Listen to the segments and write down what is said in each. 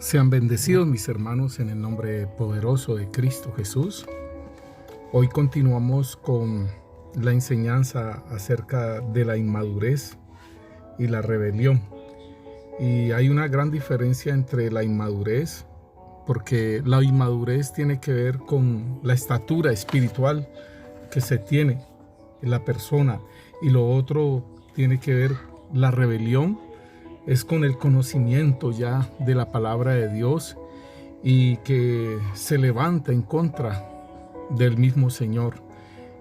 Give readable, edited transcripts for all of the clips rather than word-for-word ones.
Sean bendecidos mis hermanos en el nombre poderoso de Cristo Jesús. Hoy continuamos con la enseñanza acerca de la inmadurez y la rebelión. Y hay una gran diferencia entre la inmadurez, porque la inmadurez tiene que ver con la estatura espiritual que se tiene en la persona, y lo otro tiene que ver, la rebelión es con el conocimiento ya de la palabra de Dios y que se levanta en contra del mismo Señor.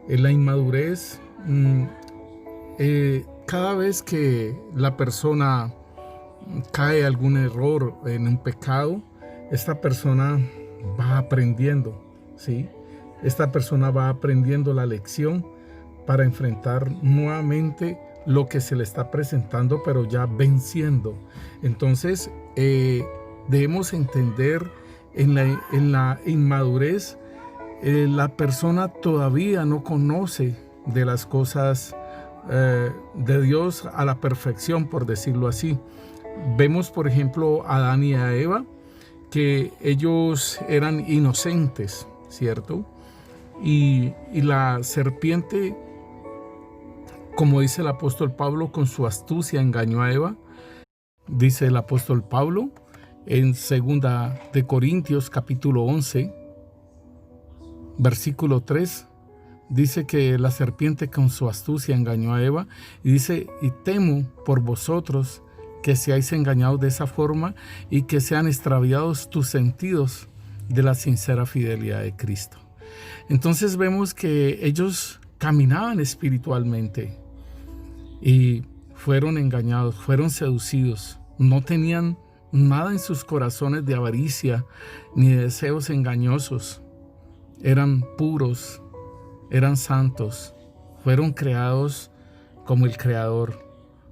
En la inmadurez, cada vez que la persona cae algún error en un pecado, esta persona va aprendiendo, ¿sí? Esta persona va aprendiendo la lección para enfrentar nuevamente lo que se le está presentando, pero ya venciendo. Entonces debemos entender en la inmadurez, la persona todavía no conoce de las cosas de Dios a la perfección, por decirlo así. Vemos, por ejemplo, a Adán y a Eva, que ellos eran inocentes, ¿cierto? Y la serpiente, como dice el apóstol Pablo, con su astucia engañó a Eva. Dice el apóstol Pablo en 2 de Corintios capítulo 11, versículo 3, dice que la serpiente con su astucia engañó a Eva, y dice: y temo por vosotros que seáis engañados de esa forma y que sean extraviados tus sentidos de la sincera fidelidad de Cristo. Entonces vemos que ellos caminaban espiritualmente y fueron engañados, fueron seducidos. No tenían nada en sus corazones de avaricia ni de deseos engañosos. Eran puros, eran santos, fueron creados como el Creador,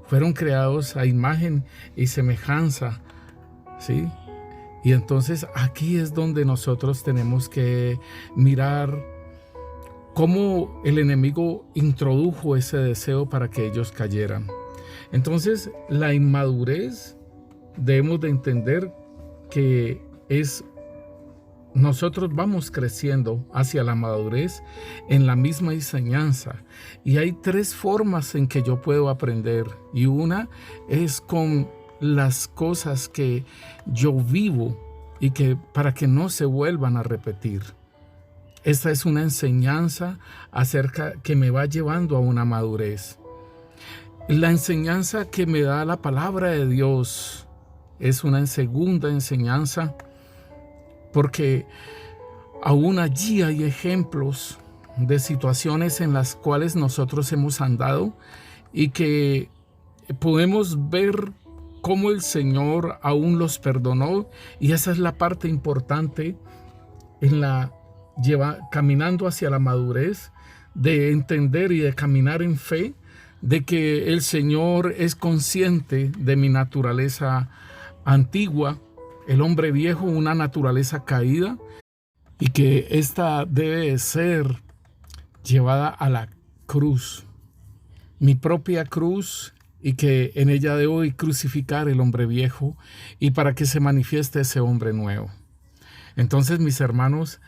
fueron creados a imagen y semejanza, ¿sí? Y entonces aquí es donde nosotros tenemos que mirar cómo el enemigo introdujo ese deseo para que ellos cayeran. Entonces, la inmadurez, debemos de entender que nosotros vamos creciendo hacia la madurez en la misma enseñanza. Y hay tres formas en que yo puedo aprender. Y una es con las cosas que yo vivo y que para que no se vuelvan a repetir. Esta es una enseñanza acerca que me va llevando a una madurez. La enseñanza que me da la palabra de Dios es una segunda enseñanza, porque aún allí hay ejemplos de situaciones en las cuales nosotros hemos andado y que podemos ver cómo el Señor aún los perdonó, y esa es la parte importante en caminando hacia la madurez, de entender y de caminar en fe, de que el Señor es consciente de mi naturaleza antigua, el hombre viejo, una naturaleza caída, y que esta debe ser llevada a la cruz, mi propia cruz, y que en ella debo crucificar el hombre viejo, y para que se manifieste ese hombre nuevo. Entonces, mis hermanos,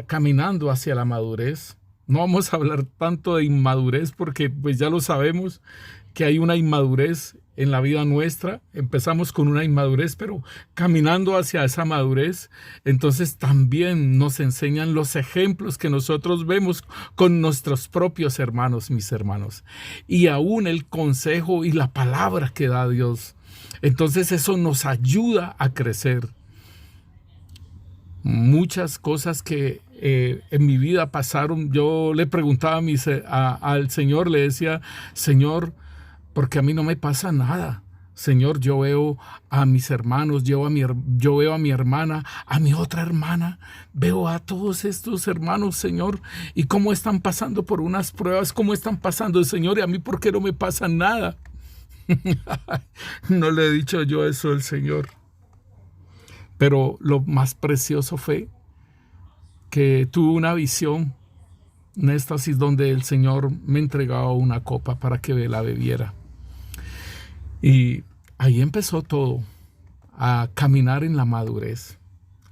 caminando hacia la madurez, no vamos a hablar tanto de inmadurez, porque pues ya lo sabemos que hay una inmadurez en la vida nuestra. Empezamos con una inmadurez, pero caminando hacia esa madurez, entonces también nos enseñan los ejemplos que nosotros vemos con nuestros propios hermanos, mis hermanos, y aún el consejo y la palabra que da Dios. Entonces eso nos ayuda a crecer. Muchas cosas que en mi vida pasaron, yo le preguntaba al Señor, le decía: Señor, porque a mí no me pasa nada. Señor, yo veo a mis hermanos, yo veo a mi hermana, a mi otra hermana, veo a todos estos hermanos, Señor, y cómo están pasando por unas pruebas, cómo están pasando, Señor, y a mí, ¿por qué no me pasa nada? No le he dicho yo eso al Señor. Pero lo más precioso fue que tuve una visión, un éxtasis, donde el Señor me entregaba una copa para que la bebiera. Y ahí empezó todo, a caminar en la madurez.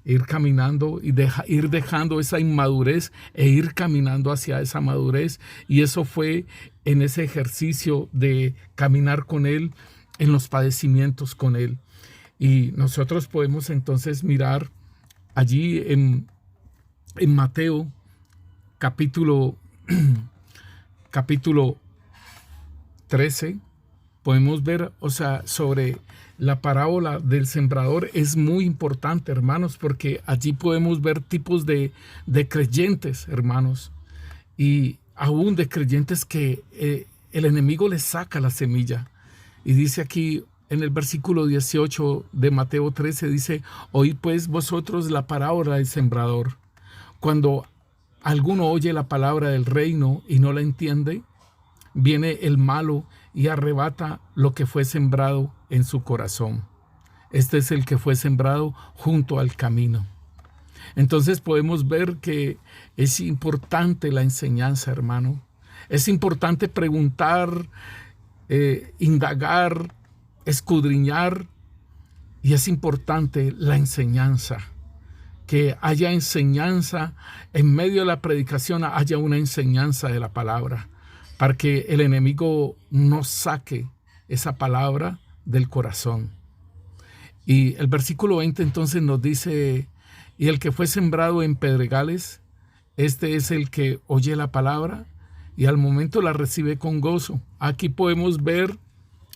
Ir caminando y ir dejando esa inmadurez e ir caminando hacia esa madurez. Y eso fue en ese ejercicio de caminar con Él, en los padecimientos con Él. Y nosotros podemos entonces mirar allí en Mateo capítulo 13, podemos ver, sobre la parábola del sembrador. Es muy importante, hermanos, porque allí podemos ver tipos de creyentes, hermanos, y aún de creyentes que el enemigo les saca la semilla. Y dice aquí en el versículo 18 de Mateo 13, dice: oíd pues vosotros la parábola del sembrador. Cuando alguno oye la palabra del reino y no la entiende, viene el malo y arrebata lo que fue sembrado en su corazón. Este es el que fue sembrado junto al camino. Entonces podemos ver que es importante la enseñanza, hermano. Es importante preguntar, indagar, escudriñar, y es importante la enseñanza. Que haya enseñanza en medio de la predicación, haya una enseñanza de la palabra, para que el enemigo no saque esa palabra del corazón. Y el versículo 20 entonces nos dice: y el que fue sembrado en pedregales, este es el que oye la palabra y al momento la recibe con gozo. Aquí podemos ver,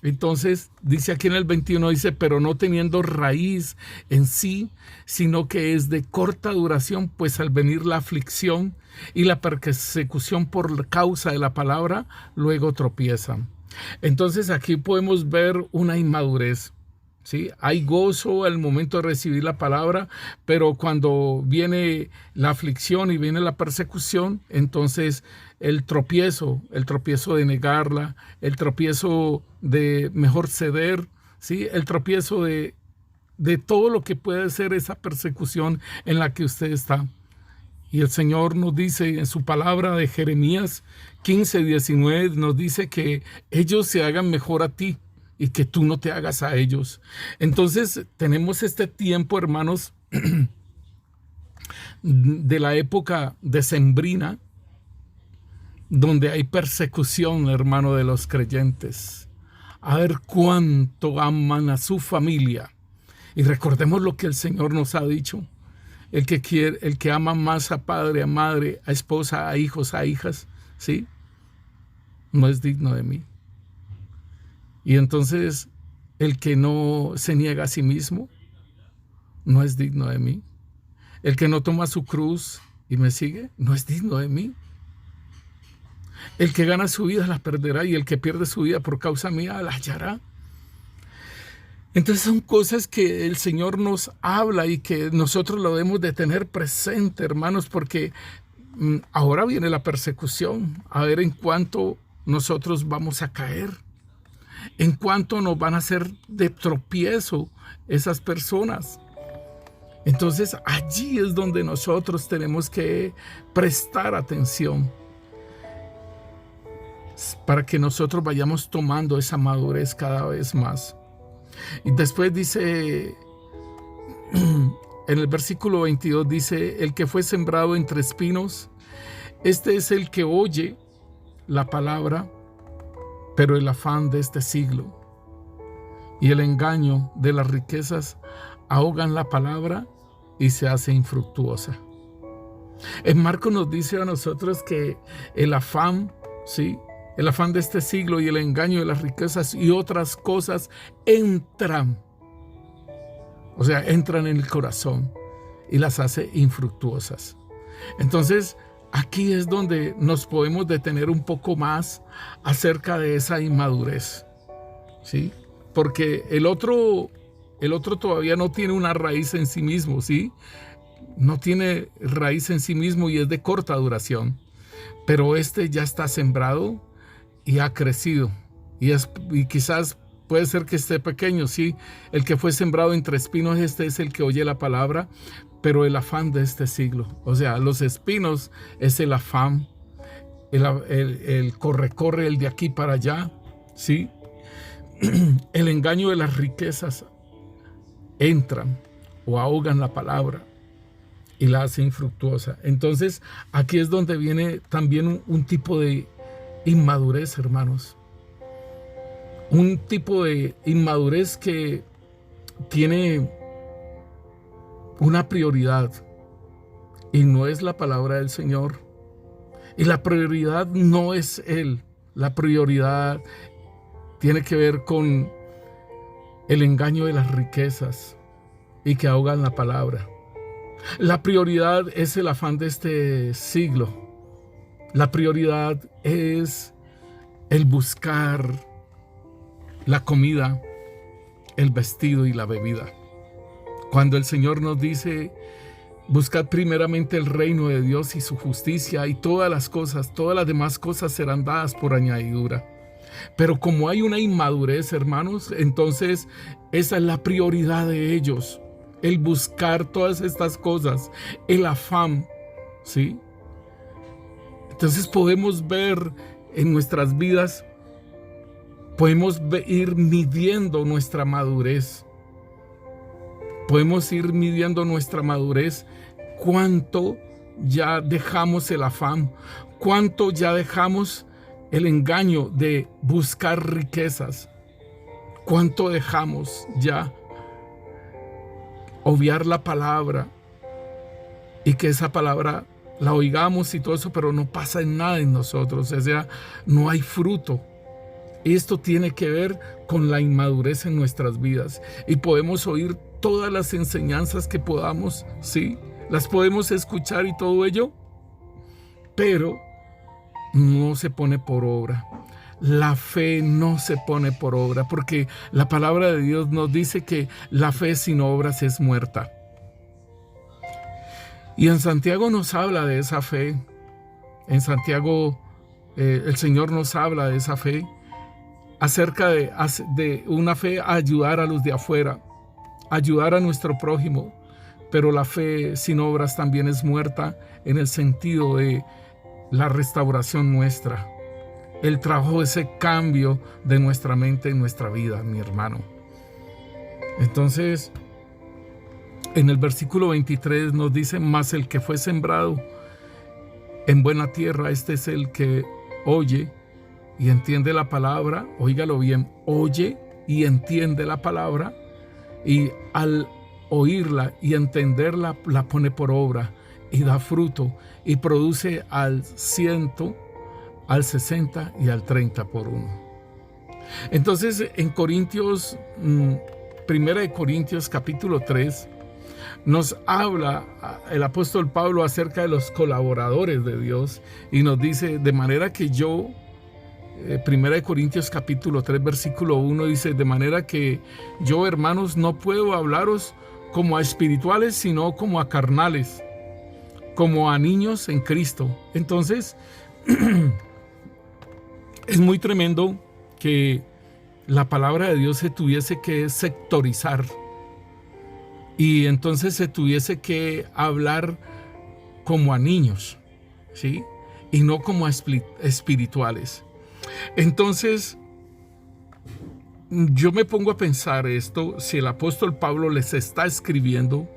entonces, dice aquí en el 21, dice: pero no teniendo raíz en sí, sino que es de corta duración, pues al venir la aflicción y la persecución por causa de la palabra, luego tropiezan. Entonces aquí podemos ver una inmadurez, ¿sí? Hay gozo al momento de recibir la palabra, pero cuando viene la aflicción y viene la persecución, entonces el tropiezo de negarla, el tropiezo de mejor ceder, ¿sí? El tropiezo de todo lo que puede ser esa persecución en la que usted está. Y el Señor nos dice en su palabra de Jeremías 15:19, nos dice que ellos se hagan mejor a ti y que tú no te hagas a ellos. Entonces tenemos este tiempo, hermanos, de la época decembrina, donde hay persecución, hermano, de los creyentes. A ver cuánto aman a su familia. Y recordemos lo que el Señor nos ha dicho: el que ama más a padre, a madre, a esposa, a hijos, a hijas, ¿sí? No es digno de mí. Y entonces el que no se niega a sí mismo no es digno de mí. El que no toma su cruz y me sigue no es digno de mí. El que gana su vida la perderá, y el que pierde su vida por causa mía la hallará. Entonces son cosas que el Señor nos habla y que nosotros lo debemos de tener presente, hermanos, porque ahora viene la persecución. A ver en cuánto nosotros vamos a caer, en cuánto nos van a hacer de tropiezo esas personas. Entonces allí es donde nosotros tenemos que prestar atención, para que nosotros vayamos tomando esa madurez cada vez más. Y después dice, en el versículo 22 dice: el que fue sembrado entre espinos, este es el que oye la palabra, pero el afán de este siglo y el engaño de las riquezas ahogan la palabra y se hace infructuosa. En Marcos nos dice a nosotros que el afán, ¿sí?, el afán de este siglo y el engaño de las riquezas y otras cosas entran en el corazón y las hace infructuosas. Entonces, aquí es donde nos podemos detener un poco más acerca de esa inmadurez, ¿sí? Porque el otro todavía no tiene una raíz en sí mismo, ¿sí? No tiene raíz en sí mismo y es de corta duración. Pero este ya está sembrado y ha crecido. Y quizás puede ser que esté pequeño, ¿sí? El que fue sembrado entre espinos, este es el que oye la palabra, pero el afán de este siglo. Los espinos es el afán, el corre, el de aquí para allá, ¿sí? el engaño de las riquezas entran o ahogan la palabra y la hacen infructuosa. Entonces, aquí es donde viene también un tipo de inmadurez, hermanos. Un tipo de inmadurez que tiene una prioridad y no es la palabra del Señor. Y la prioridad no es Él. La prioridad tiene que ver con el engaño de las riquezas y que ahogan la palabra. La prioridad es el afán de este siglo. La prioridad es el buscar la comida, el vestido y la bebida. Cuando el Señor nos dice: buscad primeramente el reino de Dios y su justicia, y todas las demás cosas serán dadas por añadidura. Pero como hay una inmadurez, hermanos, entonces esa es la prioridad de ellos, el buscar todas estas cosas, el afán, ¿sí? Entonces podemos ver en nuestras vidas, podemos ir midiendo nuestra madurez. Podemos ir midiendo nuestra madurez, cuánto ya dejamos el afán, cuánto ya dejamos el engaño de buscar riquezas, cuánto dejamos ya obviar la palabra y que esa palabra la oigamos y todo eso, pero no pasa nada en nosotros, o sea, no hay fruto. Esto tiene que ver con la inmadurez en nuestras vidas y podemos oír todas las enseñanzas que podamos, sí, las podemos escuchar y todo ello, pero no se pone por obra. La fe no se pone por obra, porque la palabra de Dios nos dice que la fe sin obras es muerta. Y en Santiago nos habla de esa fe. En Santiago el Señor nos habla de esa fe, acerca de una fe a ayudar a los de afuera, ayudar a nuestro prójimo. Pero la fe sin obras también es muerta, en el sentido de la restauración nuestra, el trabajo, ese cambio de nuestra mente en nuestra vida, mi hermano. Entonces, en el versículo 23 nos dice: mas el que fue sembrado en buena tierra, este es el que oye y entiende la palabra. Óigalo bien, oye y entiende la palabra, y al oírla y entenderla, la pone por obra y da fruto y produce al 100, al 60 y al 30 por uno. Entonces, en Corintios, 1 de Corintios capítulo 3, nos habla el apóstol Pablo acerca de los colaboradores de Dios y nos dice: de manera que yo, 1 de Corintios capítulo 3 versículo 1 dice: de manera que yo, hermanos, no puedo hablaros como a espirituales, sino como a carnales, como a niños en Cristo. Entonces, es muy tremendo que la palabra de Dios se tuviese que sectorizar y entonces se tuviese que hablar como a niños, ¿sí? Y no como a espirituales. Entonces, yo me pongo a pensar esto: si el apóstol Pablo les está escribiendo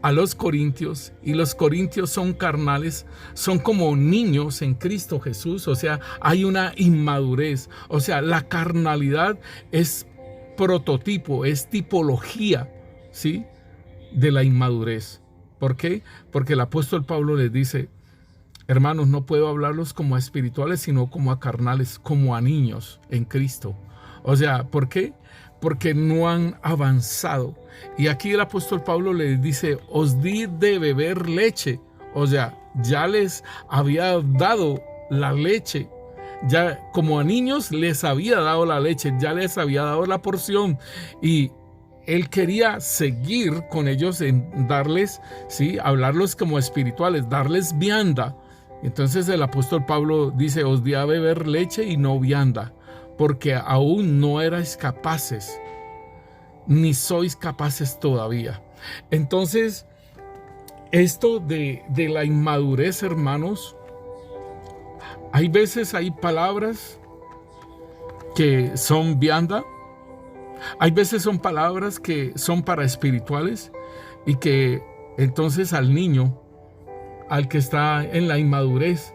a los corintios y los corintios son carnales, son como niños en Cristo Jesús, o sea, hay una inmadurez, o sea, la carnalidad es prototipo, es tipología, ¿sí?, de la inmadurez. ¿Por qué? Porque el apóstol Pablo les dice: hermanos, no puedo hablarlos como a espirituales, sino como a carnales, como a niños en Cristo. O sea, ¿por qué? Porque no han avanzado. Y aquí el apóstol Pablo les dice: os di de beber leche. O sea, ya les había dado la leche. Ya como a niños les había dado la leche, ya les había dado la porción. Y él quería seguir con ellos en darles, ¿sí?, hablarlos como espirituales, darles vianda. Entonces el apóstol Pablo dice: os di a beber leche y no vianda, porque aún no erais capaces, ni sois capaces todavía. Entonces, esto de la inmadurez, hermanos, hay veces, hay palabras que son vianda, Hay veces son palabras que son para espirituales y que entonces al niño, al que está en la inmadurez,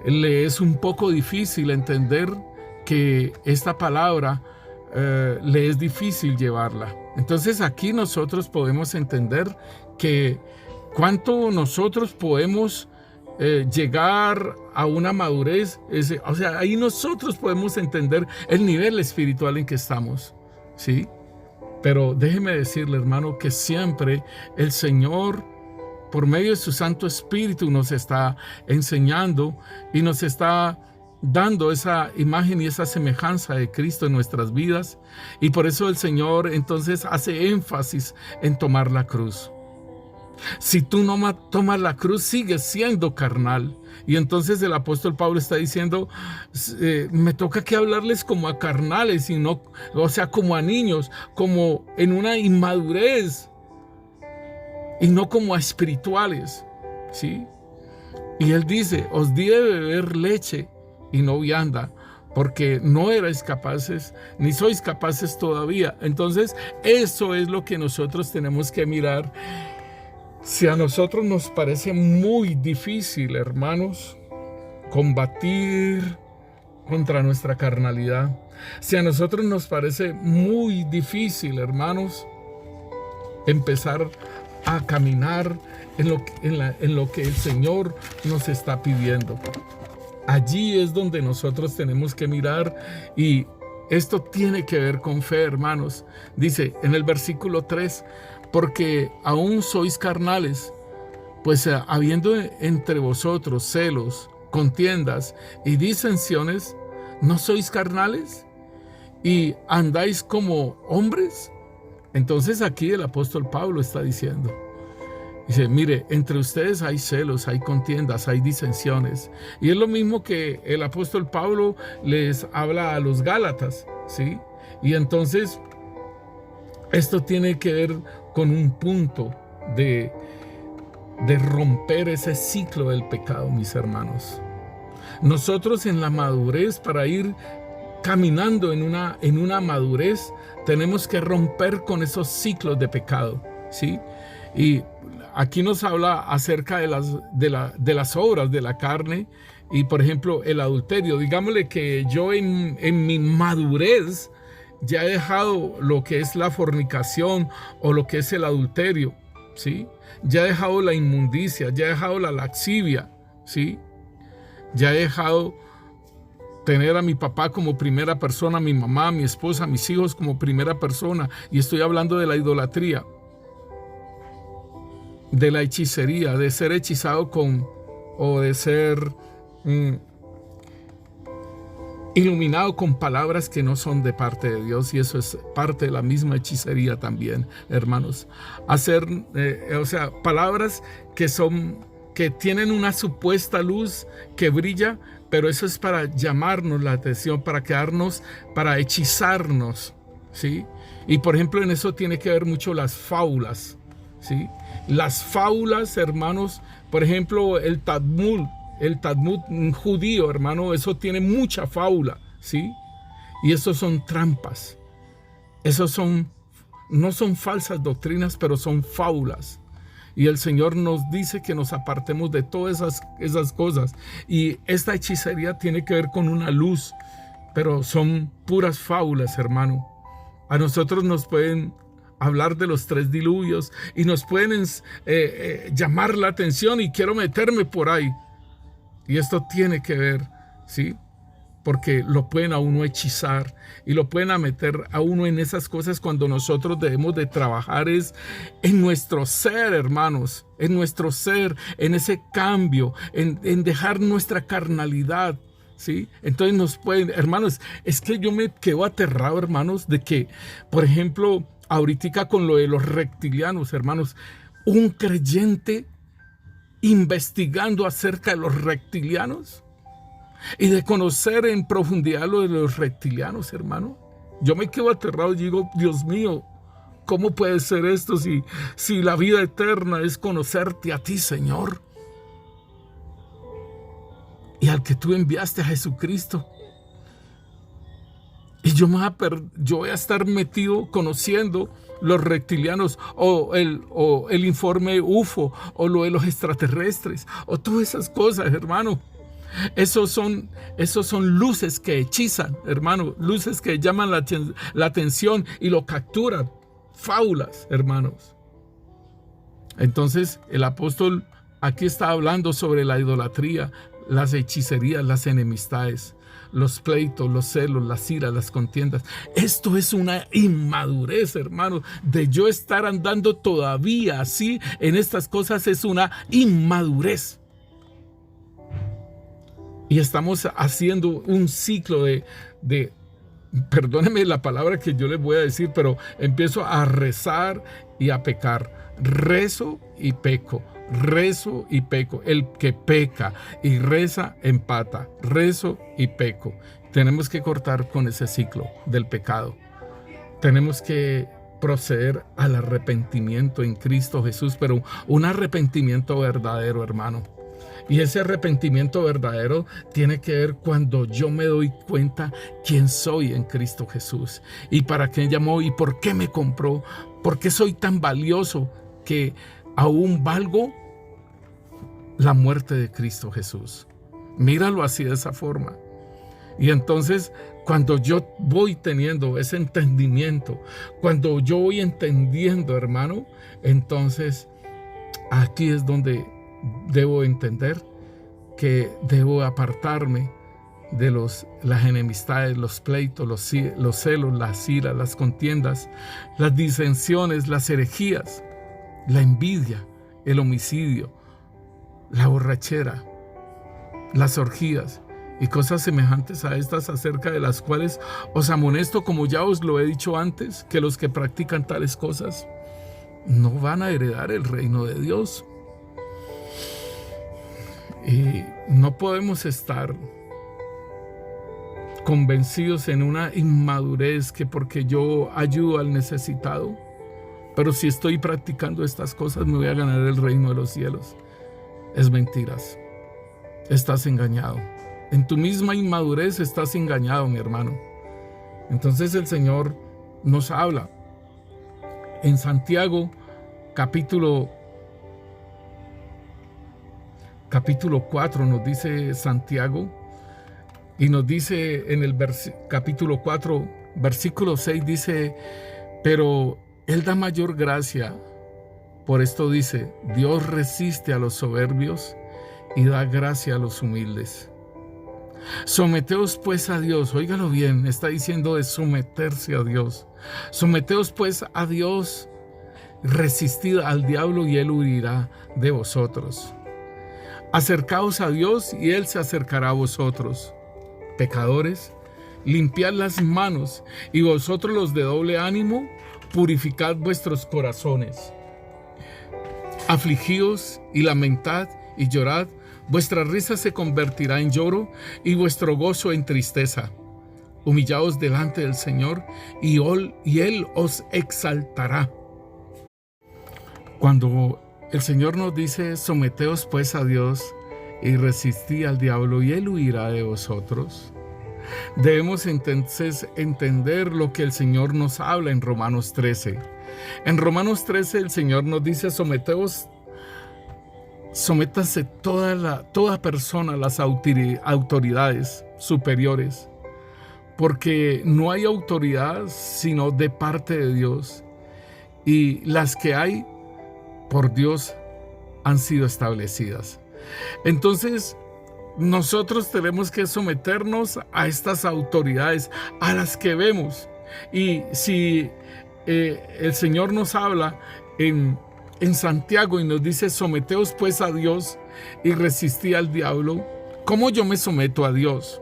le es un poco difícil entender que esta palabra le es difícil llevarla. Entonces aquí nosotros podemos entender que cuánto nosotros podemos llegar a una madurez, o sea, ahí nosotros podemos entender el nivel espiritual en que estamos, ¿sí? Pero déjeme decirle, hermano, que siempre el Señor, por medio de su Santo Espíritu, nos está enseñando y nos está dando esa imagen y esa semejanza de Cristo en nuestras vidas. Y por eso el Señor entonces hace énfasis en tomar la cruz. Si tú no tomas la cruz, sigues siendo carnal. Y entonces el apóstol Pablo está diciendo, me toca que hablarles como a carnales, y no, o sea, como a niños, como en una inmadurez, y no como a espirituales, ¿sí? Y él dice, os di de beber leche y no vianda, porque no erais capaces, ni sois capaces todavía. Entonces, eso es lo que nosotros tenemos que mirar. Si a nosotros nos parece muy difícil, hermanos, combatir contra nuestra carnalidad, si a nosotros nos parece muy difícil, hermanos, empezar a caminar en lo que el Señor nos está pidiendo, allí es donde nosotros tenemos que mirar, y esto tiene que ver con fe, hermanos. Dice en el versículo 3, porque aún sois carnales, pues habiendo entre vosotros celos, contiendas y disensiones, ¿no sois carnales y andáis como hombres? Entonces aquí el apóstol Pablo está diciendo, dice, mire, entre ustedes hay celos, hay contiendas, hay disensiones. Y es lo mismo que el apóstol Pablo les habla a los Gálatas, ¿sí? Y entonces esto tiene que ver con un punto de romper ese ciclo del pecado, mis hermanos. Nosotros en la madurez, para ir caminando en una madurez, tenemos que romper con esos ciclos de pecado, ¿sí? Y aquí nos habla acerca de las obras de la carne, y por ejemplo el adulterio. Digámosle que yo en mi madurez ya he dejado lo que es la fornicación o lo que es el adulterio, ¿sí? Ya he dejado la inmundicia, ya he dejado la lascivia, ¿sí? Ya he dejado tener a mi papá como primera persona, a mi mamá, a mi esposa, a mis hijos como primera persona. Y estoy hablando de la idolatría, de la hechicería, de ser hechizado o de ser iluminado con palabras que no son de parte de Dios, y eso es parte de la misma hechicería también, hermanos. Hacer, o sea, palabras que tienen una supuesta luz que brilla, pero eso es para llamarnos la atención, para hechizarnos, ¿sí? Y por ejemplo, en eso tiene que ver mucho las fábulas, ¿sí? Las fábulas, hermanos, por ejemplo, el Talmud judío, hermano, eso tiene mucha fábula, ¿sí? Y eso son trampas. No son falsas doctrinas, pero son fábulas. Y el Señor nos dice que nos apartemos de todas esas cosas. Y esta hechicería tiene que ver con una luz, pero son puras fábulas, hermano. A nosotros nos pueden hablar de los 3 diluvios y nos pueden llamar la atención, y quiero meterme por ahí. Y esto tiene que ver, ¿sí? Porque lo pueden a uno hechizar y lo pueden meter a uno en esas cosas, cuando nosotros debemos de trabajar es en nuestro ser, hermanos, en nuestro ser, en ese cambio, en dejar nuestra carnalidad, ¿sí? Entonces nos pueden, hermanos, es que yo me quedo aterrado, hermanos, de que, por ejemplo, ahorita con lo de los reptilianos, hermanos, un creyente investigando acerca de los reptilianos y de conocer en profundidad lo de los reptilianos, hermano. Yo me quedo aterrado y digo, Dios mío, ¿cómo puede ser esto si la vida eterna es conocerte a ti, Señor? Y al que tú enviaste, a Jesucristo. Y yo voy a estar metido conociendo los reptilianos o el informe UFO o lo de los extraterrestres o todas esas cosas, hermano. Esos son luces que hechizan, hermano, luces que llaman la atención y lo capturan. Fábulas, hermanos. Entonces el apóstol aquí está hablando sobre la idolatría, las hechicerías, las enemistades, los pleitos, los celos, las iras, las contiendas. Esto es una inmadurez, hermano, de yo estar andando todavía así en estas cosas. Es una inmadurez. Y estamos haciendo un ciclo de perdónenme la palabra que yo les voy a decir, pero empiezo a rezar y a pecar. Rezo y peco. Rezo y peco. El que peca y reza empata. Rezo y peco. Tenemos que cortar con ese ciclo del pecado. Tenemos que proceder al arrepentimiento en Cristo Jesús, pero un arrepentimiento verdadero, hermano. Y ese arrepentimiento verdadero tiene que ver cuando yo me doy cuenta quién soy en Cristo Jesús y para qué llamó y por qué me compró, por qué soy tan valioso que aún valgo la muerte de Cristo Jesús. Míralo así, de esa forma. Y entonces, cuando yo voy teniendo ese entendimiento, cuando yo voy entendiendo, hermano, entonces aquí es donde debo entender que debo apartarme de las enemistades, los pleitos, los celos, las iras, las contiendas, las disensiones, las herejías, la envidia, el homicidio, la borrachera, las orgías y cosas semejantes a estas, acerca de las cuales os amonesto, como ya os lo he dicho antes, que los que practican tales cosas no van a heredar el reino de Dios. Y no podemos estar convencidos en una inmadurez que porque yo ayudo al necesitado, pero si estoy practicando estas cosas me voy a ganar el reino de los cielos. Es mentiras. Estás engañado. En tu misma inmadurez estás engañado, mi hermano. Entonces el Señor nos habla en Santiago capítulo 4, nos dice Santiago, y nos dice en el capítulo 4, versículo 6, dice: pero Él da mayor gracia. Por esto dice: Dios resiste a los soberbios y da gracia a los humildes. Someteos pues a Dios. Óigalo bien, está diciendo de someterse a Dios. Someteos pues a Dios, resistid al diablo y él huirá de vosotros. Acercaos a Dios y Él se acercará a vosotros. Pecadores, limpiad las manos, y vosotros los de doble ánimo, purificad vuestros corazones. Afligíos y lamentad y llorad, vuestra risa se convertirá en lloro y vuestro gozo en tristeza. Humillaos delante del Señor y Él os exaltará. Cuando el Señor nos dice: someteos pues a Dios y resistid al diablo y él huirá de vosotros, debemos entonces entender lo que el Señor nos habla en Romanos 13. En Romanos 13 el Señor nos dice: sométase toda persona a las autoridades superiores, porque no hay autoridad sino de parte de Dios, y las que hay por Dios han sido establecidas. Entonces, nosotros tenemos que someternos a estas autoridades, a las que vemos. Y si el Señor nos habla en Santiago y nos dice: someteos pues a Dios y resistid al diablo, ¿cómo yo me someto a Dios?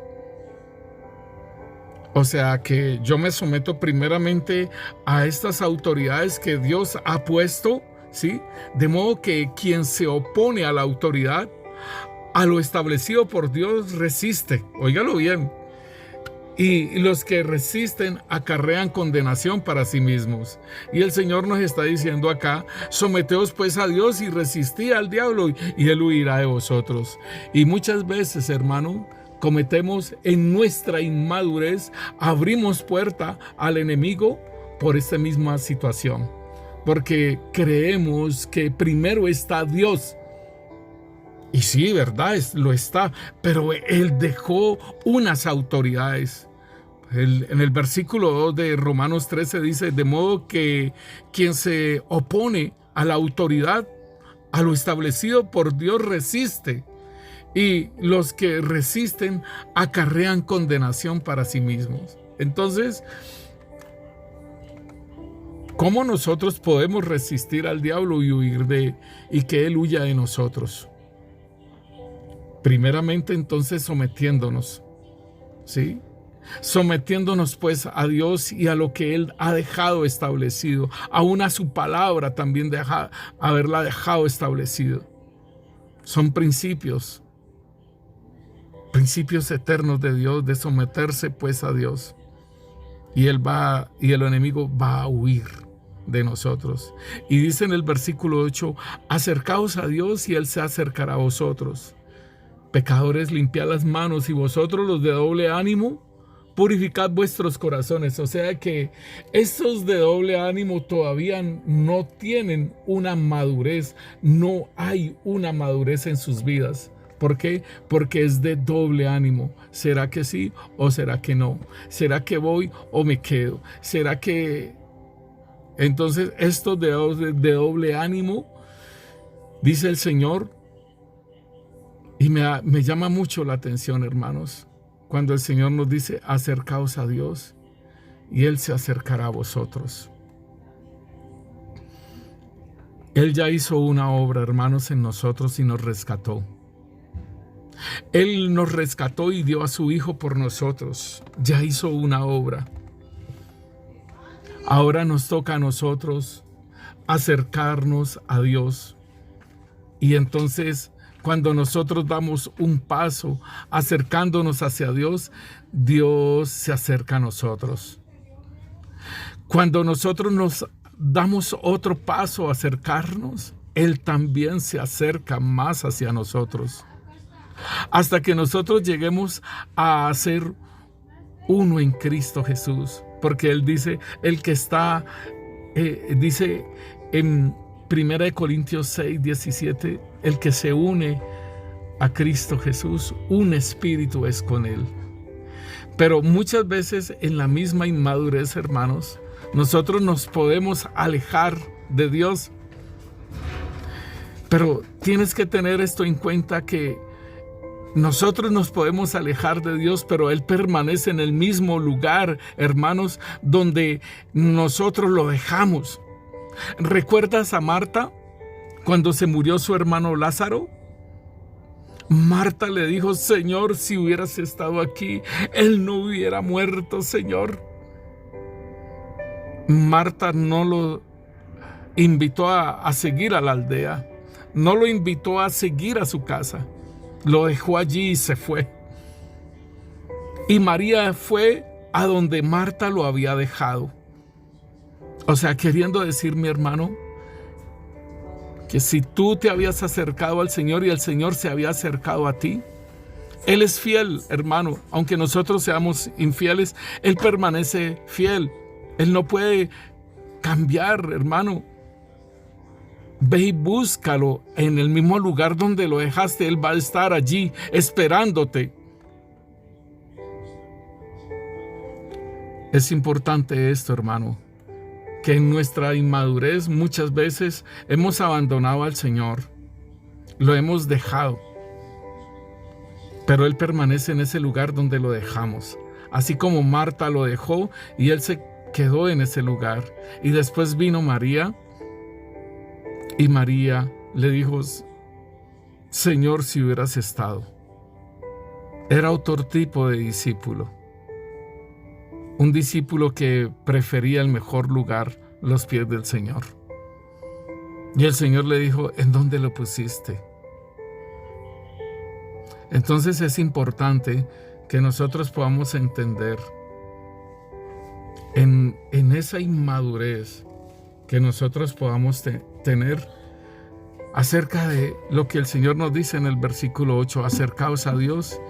O sea que yo me someto primeramente a estas autoridades que Dios ha puesto, ¿sí? De modo que quien se opone a la autoridad, a lo establecido por Dios, resiste. Óigalo bien. Y los que resisten acarrean condenación para sí mismos. Y el Señor nos está diciendo acá: someteos pues a Dios y resistid al diablo y él huirá de vosotros. Y muchas veces, hermano, cometemos en nuestra inmadurez, abrimos puerta al enemigo por esta misma situación. Porque creemos que primero está Dios. Y sí, verdad, lo está, pero Él dejó unas autoridades. En el versículo 2 de Romanos 13 dice, de modo que quien se opone a la autoridad, a lo establecido por Dios, resiste. Y los que resisten acarrean condenación para sí mismos. Entonces, ¿cómo nosotros podemos resistir al diablo y huir y que él huya de nosotros? Primeramente, entonces, sometiéndonos, ¿sí? Sometiéndonos pues a Dios y a lo que Él ha dejado establecido, aún a su palabra también haberla dejado establecido. Son principios eternos de Dios, de someterse pues a Dios. Y el enemigo va a huir de nosotros. Y dice en el versículo 8, acercaos a Dios y Él se acercará a vosotros. Pecadores, limpiad las manos, y vosotros los de doble ánimo, purificad vuestros corazones. O sea que estos de doble ánimo todavía no tienen una madurez, no hay una madurez en sus vidas. ¿Por qué? Porque es de doble ánimo. ¿Será que sí o será que no? ¿Será que voy o me quedo? ¿Será que...? Entonces estos de doble ánimo, dice el Señor, y me llama mucho la atención, hermanos, cuando el Señor nos dice, acercaos a Dios y Él se acercará a vosotros. Él ya hizo una obra, hermanos, en nosotros y nos rescató. Él nos rescató y dio a su Hijo por nosotros. Ya hizo una obra. Ahora nos toca a nosotros acercarnos a Dios. Y entonces, cuando nosotros damos un paso acercándonos hacia Dios, Dios se acerca a nosotros. Cuando nosotros nos damos otro paso a acercarnos, Él también se acerca más hacia nosotros. Hasta que nosotros lleguemos a ser uno en Cristo Jesús. Porque Él dice, el que está, dice en 1 Corintios 6, 17, el que se une a Cristo Jesús, un espíritu es con Él. Pero muchas veces en la misma inmadurez, hermanos, nosotros nos podemos alejar de Dios. Pero tienes que tener esto en cuenta, que nosotros nos podemos alejar de Dios, pero Él permanece en el mismo lugar, hermanos, donde nosotros lo dejamos. ¿Recuerdas a Marta cuando se murió su hermano Lázaro? Marta le dijo, Señor, si hubieras estado aquí, él no hubiera muerto, Señor. Marta no lo invitó a seguir a la aldea, no lo invitó a seguir a su casa, lo dejó allí y se fue. Y María fue a donde Marta lo había dejado. O sea, queriendo decir, mi hermano, que si tú te habías acercado al Señor y el Señor se había acercado a ti, Él es fiel, hermano. Aunque nosotros seamos infieles, Él permanece fiel. Él no puede cambiar, hermano. Ve y búscalo en el mismo lugar donde lo dejaste. Él va a estar allí esperándote. Es importante esto, hermano, que en nuestra inmadurez muchas veces hemos abandonado al Señor, lo hemos dejado, pero Él permanece en ese lugar donde lo dejamos, así como Marta lo dejó y Él se quedó en ese lugar. Y después vino María, y María le dijo, Señor, si hubieras estado. Era otro tipo de discípulo. Un discípulo que prefería el mejor lugar, los pies del Señor. Y el Señor le dijo, ¿en dónde lo pusiste? Entonces es importante que nosotros podamos entender en esa inmadurez que nosotros podamos tener acerca de lo que el Señor nos dice en el versículo 8: acercaos a Dios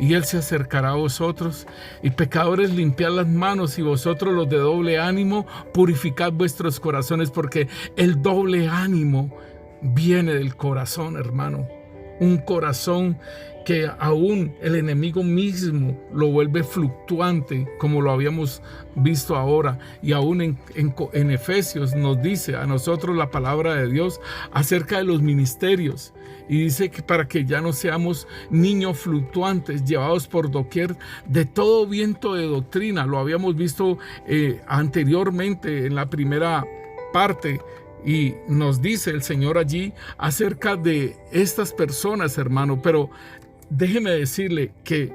y Él se acercará a vosotros, y pecadores, limpiad las manos, y vosotros los de doble ánimo, purificad vuestros corazones, porque el doble ánimo viene del corazón, hermano. Un corazón que aún el enemigo mismo lo vuelve fluctuante, como lo habíamos visto ahora. Y aún en Efesios nos dice a nosotros la palabra de Dios acerca de los ministerios. Y dice que para que ya no seamos niños fluctuantes, llevados por doquier de todo viento de doctrina. Lo habíamos visto anteriormente en la primera parte. Y nos dice el Señor allí acerca de estas personas, hermano. Pero déjeme decirle que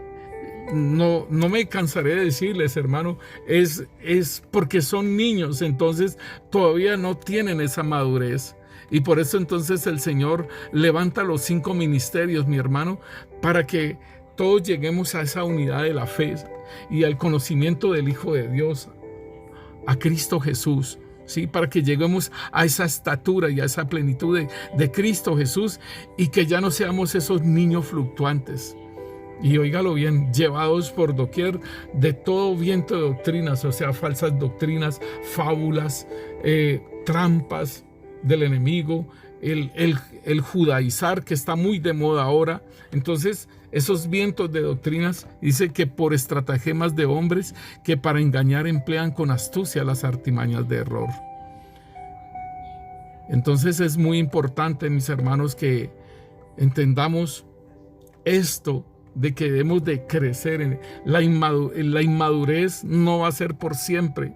no me cansaré de decirles, hermano, es porque son niños, entonces todavía no tienen esa madurez. Y por eso entonces el Señor levanta los 5 ministerios, mi hermano, para que todos lleguemos a esa unidad de la fe y al conocimiento del Hijo de Dios, a Cristo Jesús. Sí, para que lleguemos a esa estatura y a esa plenitud de Cristo Jesús, y que ya no seamos esos niños fluctuantes. Y óigalo bien, llevados por doquier de todo viento de doctrinas, o sea, falsas doctrinas, fábulas, trampas del enemigo, el judaizar, que está muy de moda ahora. Entonces, esos vientos de doctrinas, dice que por estratagemas de hombres que para engañar emplean con astucia las artimañas de error. Entonces es muy importante, mis hermanos, que entendamos esto, de que debemos de crecer. En la inmadurez no va a ser por siempre.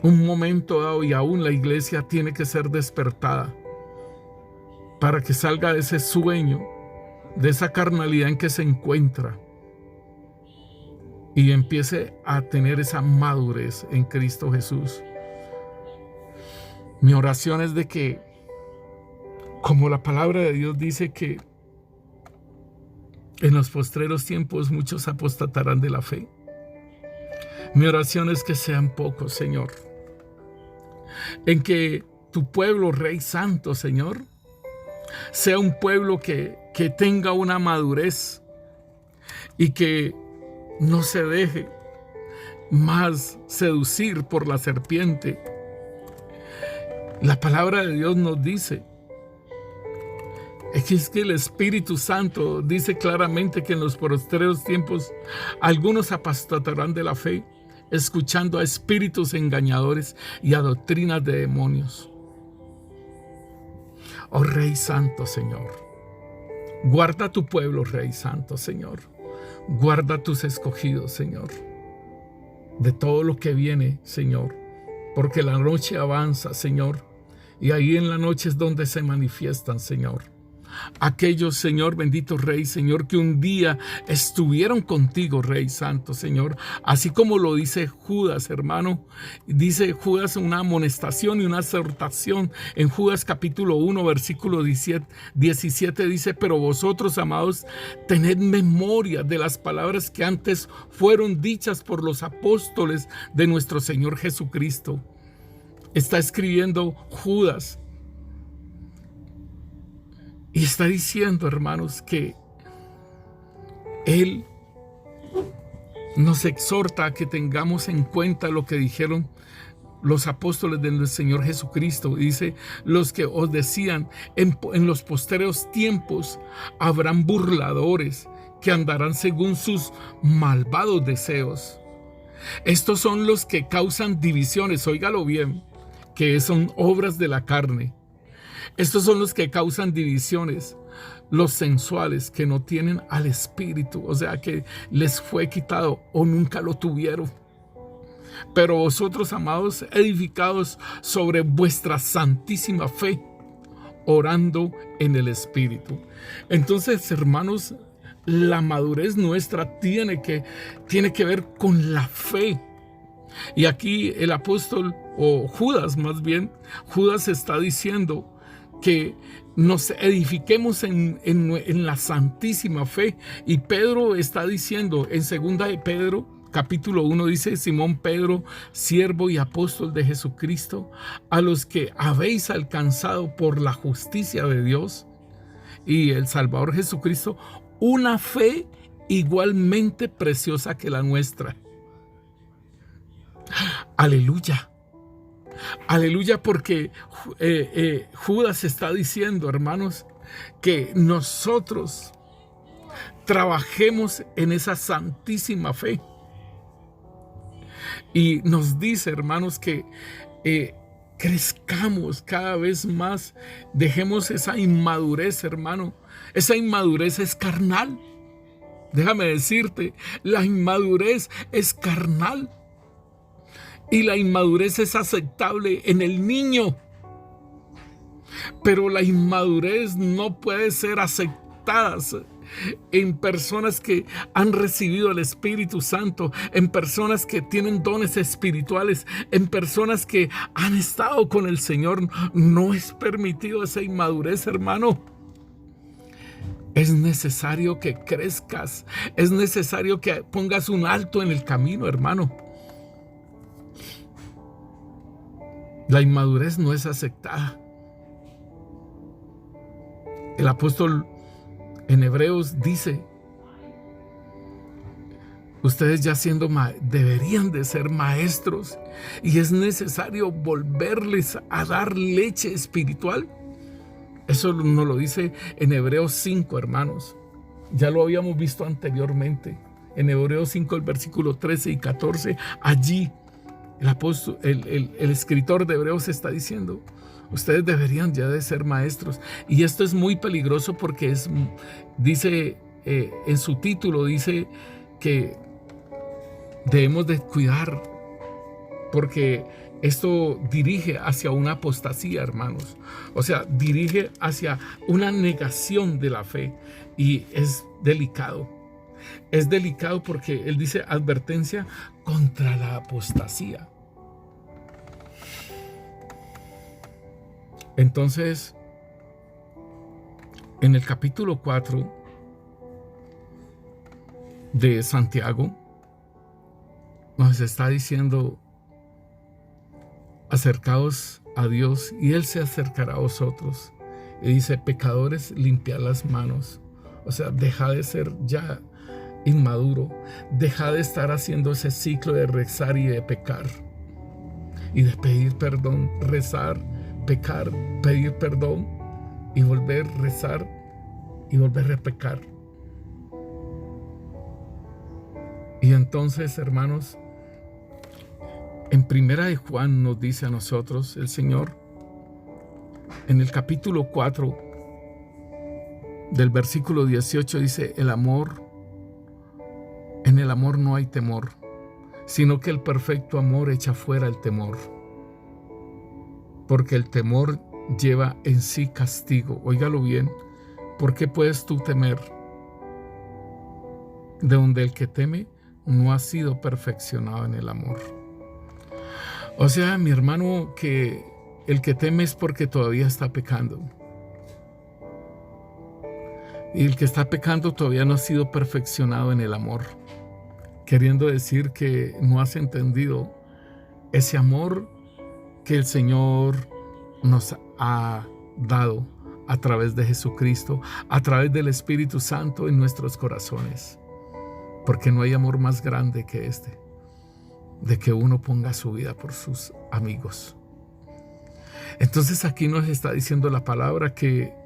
Un momento dado, y aún la iglesia tiene que ser despertada para que salga de ese sueño, de esa carnalidad en que se encuentra, y empiece a tener esa madurez en Cristo Jesús. Mi oración es de que, como la palabra de Dios dice, que en los postreros tiempos muchos apostatarán de la fe. Mi oración es que sean pocos, Señor. En que tu pueblo, Rey Santo, Señor, sea un pueblo que tenga una madurez y que no se deje más seducir por la serpiente. La palabra de Dios nos dice es que el Espíritu Santo dice claramente que en los postreros tiempos algunos apostatarán de la fe, escuchando a espíritus engañadores y a doctrinas de demonios. Oh Rey Santo, Señor, guarda tu pueblo, Rey Santo, Señor. Guarda tus escogidos, Señor, de todo lo que viene, Señor, porque la noche avanza, Señor, y ahí en la noche es donde se manifiestan, Señor, aquellos, Señor, bendito Rey, Señor, que un día estuvieron contigo, Rey Santo, Señor, así como lo dice Judas, hermano. Dice Judas una amonestación y una exhortación en Judas capítulo 1, versículo 17, dice: pero vosotros, amados, tened memoria de las palabras que antes fueron dichas por los apóstoles de nuestro Señor Jesucristo. Está escribiendo Judas y está diciendo, hermanos, que Él nos exhorta a que tengamos en cuenta lo que dijeron los apóstoles del Señor Jesucristo. Dice: los que os decían, en los postreros tiempos habrán burladores que andarán según sus malvados deseos. Estos son los que causan divisiones, óigalo bien, que son obras de la carne. Estos son los que causan divisiones, los sensuales, que no tienen al Espíritu, o sea, que les fue quitado o nunca lo tuvieron. Pero vosotros, amados, edificados sobre vuestra santísima fe, orando en el Espíritu. Entonces, hermanos, la madurez nuestra tiene que ver con la fe. Y aquí el apóstol, o Judas más bien, Judas está diciendo que nos edifiquemos en la santísima fe. Y Pedro está diciendo en 2 de Pedro capítulo 1 dice: Simón Pedro, siervo y apóstol de Jesucristo, a los que habéis alcanzado por la justicia de Dios y el Salvador Jesucristo, una fe igualmente preciosa que la nuestra. Aleluya. Aleluya, porque Judas está diciendo, hermanos, que nosotros trabajemos en esa santísima fe. Y nos dice, hermanos, que crezcamos cada vez más, dejemos esa inmadurez, hermano. Esa inmadurez es carnal. Déjame decirte, la inmadurez es carnal. Y la inmadurez es aceptable en el niño. Pero la inmadurez no puede ser aceptada en personas que han recibido el Espíritu Santo, en personas que tienen dones espirituales, en personas que han estado con el Señor. No es permitido esa inmadurez, hermano. Es necesario que crezcas, es necesario que pongas un alto en el camino, hermano. La inmadurez no es aceptada. El apóstol en Hebreos dice: ustedes ya siendo deberían de ser maestros, y es necesario volverles a dar leche espiritual. Eso nos lo dice en Hebreos 5, hermanos. Ya lo habíamos visto anteriormente. En Hebreos 5, el versículo 13 y 14, allí el escritor de Hebreos está diciendo: ustedes deberían ya de ser maestros. Y esto es muy peligroso porque dice, en su título dice que debemos de cuidar, porque esto dirige hacia una apostasía, hermanos. O sea, dirige hacia una negación de la fe. Y es delicado. Es delicado porque él dice: advertencia contra la apostasía. Entonces, en el capítulo 4 de Santiago, nos está diciendo: acercaos a Dios y Él se acercará a vosotros. Y dice: pecadores, limpiad las manos. O sea, deja de ser ya inmaduro, deja de estar haciendo ese ciclo de rezar y de pecar y de pedir perdón, rezar, pecar, pedir perdón y volver a rezar y volver a pecar. Y entonces, hermanos, en Primera de Juan nos dice a nosotros el Señor, en el capítulo 4 del versículo 18, dice: en el amor no hay temor, sino que el perfecto amor echa fuera el temor, porque el temor lleva en sí castigo. Óigalo bien. ¿Por qué puedes tú temer? De donde el que teme no ha sido perfeccionado en el amor. O sea, mi hermano, que el que teme es porque todavía está pecando. Y el que está pecando todavía no ha sido perfeccionado en el amor. Queriendo decir que no has entendido ese amor que el Señor nos ha dado a través de Jesucristo, a través del Espíritu Santo en nuestros corazones. Porque no hay amor más grande que este, de que uno ponga su vida por sus amigos. Entonces aquí nos está diciendo la palabra que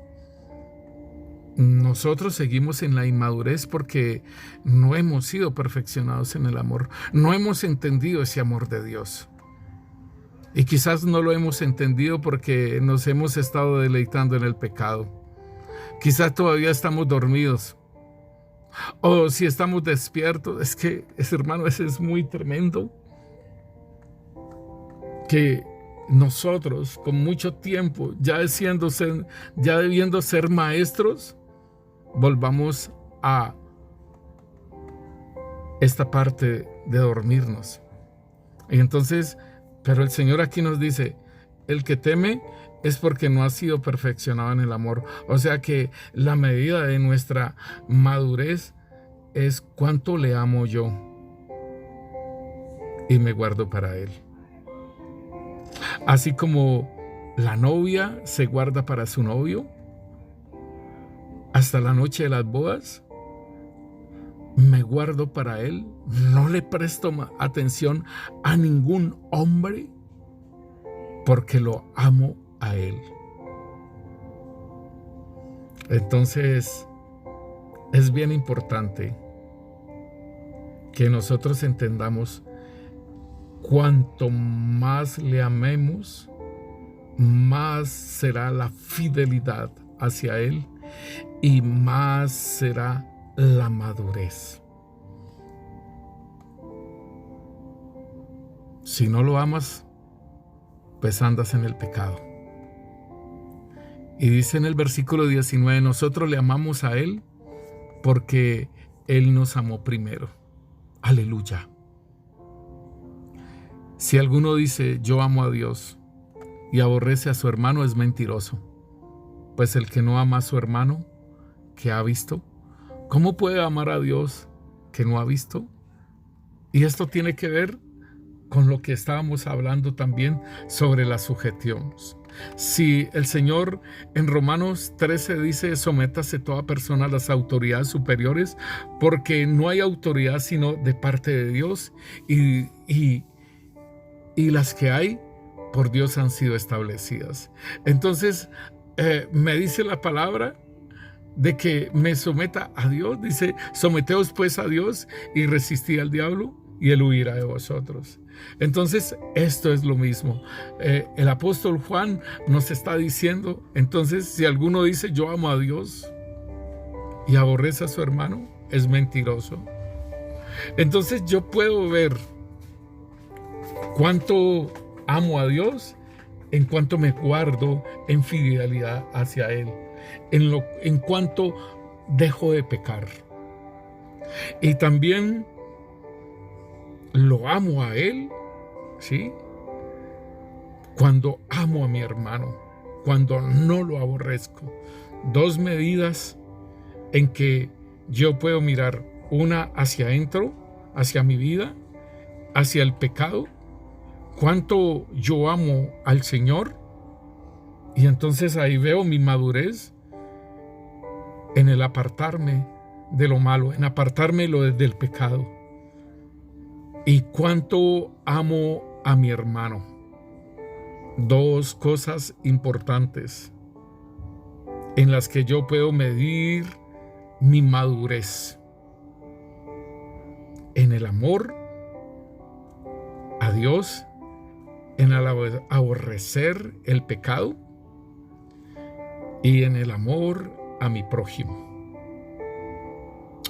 nosotros seguimos en la inmadurez porque no hemos sido perfeccionados en el amor. No hemos entendido ese amor de Dios. Y quizás no lo hemos entendido porque nos hemos estado deleitando en el pecado. Quizás todavía estamos dormidos. O si estamos despiertos. Es que, hermano, ese es muy tremendo. Que nosotros, con mucho tiempo, ya debiendo ser maestros, volvamos a esta parte de dormirnos. Y entonces, pero el Señor aquí nos dice: el que teme es porque no ha sido perfeccionado en el amor. O sea que la medida de nuestra madurez es cuánto le amo yo. y me guardo para Él. Así como la novia se guarda para su novio hasta la noche de las bodas, me guardo para Él. No le presto atención a ningún hombre porque lo amo a Él. Entonces, es bien importante que nosotros entendamos: cuanto más le amemos, más será la fidelidad hacia Él y más será la madurez. Si no lo amas, pues andas en el pecado. Y dice en el versículo 19, nosotros le amamos a Él porque Él nos amó primero. Aleluya. Si alguno dice, yo amo a Dios, y aborrece a su hermano, es mentiroso. Pues el que no ama a su hermano, que ha visto, ¿cómo puede amar a Dios que no ha visto? Y esto tiene que ver con lo que estábamos hablando también sobre las sujeciones. Si el Señor en Romanos 13 dice, sométase toda persona a las autoridades superiores, porque no hay autoridad sino de parte de Dios, y las que hay por Dios han sido establecidas. Entonces me dice la palabra de que me someta a Dios. Dice, someteos pues a Dios y resistid al diablo y él huirá de vosotros. Entonces esto es lo mismo. El apóstol Juan nos está diciendo, entonces si alguno dice yo amo a Dios y aborrece a su hermano, es mentiroso. Entonces yo puedo ver cuánto amo a Dios en cuanto me guardo en fidelidad hacia Él, en cuanto dejo de pecar. Y también lo amo a Él, ¿sí? Cuando amo a mi hermano, cuando no lo aborrezco. Dos medidas en que yo puedo mirar: una hacia adentro, hacia mi vida, hacia el pecado, cuánto yo amo al Señor, y entonces ahí veo mi madurez en el apartarme de lo malo, en apartarme del pecado. Y cuánto amo a mi hermano. Dos cosas importantes en las que yo puedo medir mi madurez: en el amor a Dios, en el aborrecer el pecado, y en el amor a mi prójimo.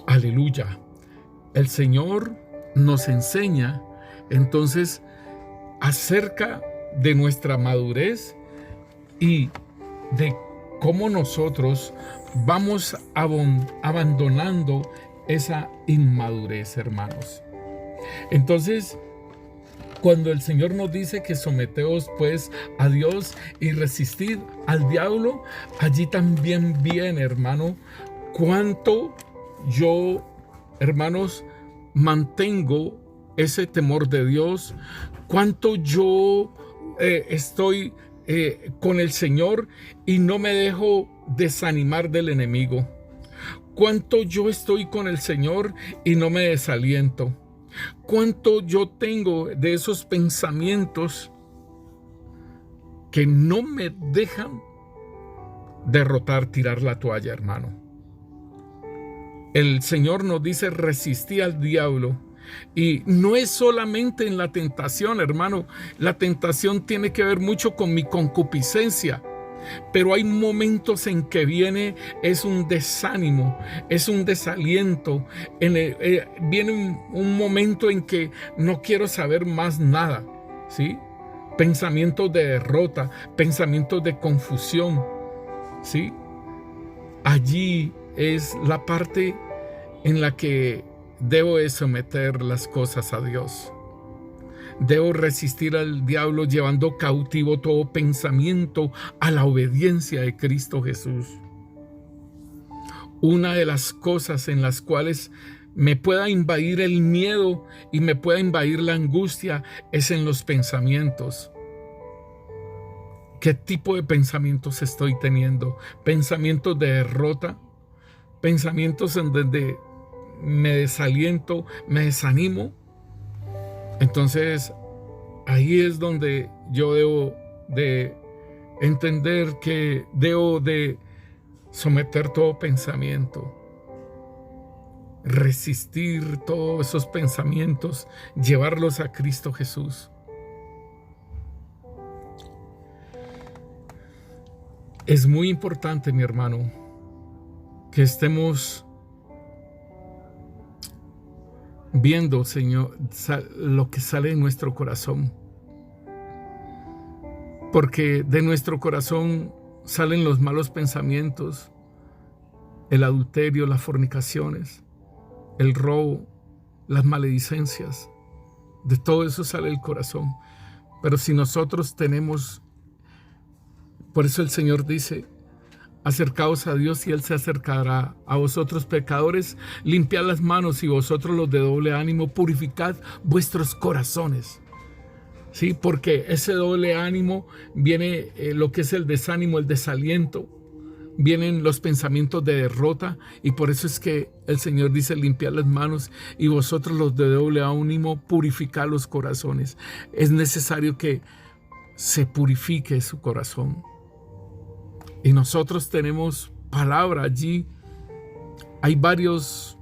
Aleluya. El Señor nos enseña entonces acerca de nuestra madurez y de cómo nosotros vamos abandonando esa inmadurez, hermanos. Entonces, cuando el Señor nos dice que someteos pues a Dios y resistid al diablo, allí también viene, hermano, cuánto yo, hermanos, mantengo ese temor de Dios, cuánto yo estoy con el Señor y no me dejo desanimar del enemigo, cuánto yo estoy con el Señor y no me desaliento, cuánto yo tengo de esos pensamientos que no me dejan derrotar, tirar la toalla, hermano. El Señor nos dice resistí al diablo, y no es solamente en la tentación, hermano. La tentación tiene que ver mucho con mi concupiscencia, pero hay momentos en que viene, es un desánimo, es un desaliento, viene un momento en que no quiero saber más nada, ¿sí? Pensamientos de derrota, pensamientos de confusión, ¿sí? Allí es la parte en la que debo de someter las cosas a Dios. Debo resistir al diablo llevando cautivo todo pensamiento a la obediencia de Cristo Jesús. Una de las cosas en las cuales me pueda invadir el miedo y me pueda invadir la angustia es en los pensamientos. ¿Qué tipo de pensamientos estoy teniendo? ¿Pensamientos de derrota? ¿Pensamientos en donde me desaliento, me desanimo? Entonces, ahí es donde yo debo de entender que debo de someter todo pensamiento, resistir todos esos pensamientos, llevarlos a Cristo Jesús. Es muy importante, mi hermano, que estemos viendo, Señor, lo que sale de nuestro corazón. Porque de nuestro corazón salen los malos pensamientos, el adulterio, las fornicaciones, el robo, las maledicencias. De todo eso sale el corazón. Pero si nosotros tenemos, por eso el Señor dice, acercaos a Dios y Él se acercará a vosotros pecadores, limpiad las manos y vosotros los de doble ánimo, purificad vuestros corazones. Sí, porque ese doble ánimo viene lo que es el desánimo, el desaliento, vienen los pensamientos de derrota y por eso es que el Señor dice limpiad las manos y vosotros los de doble ánimo, purificad los corazones. Es necesario que se purifique su corazón. Y nosotros tenemos palabra allí. Hay varios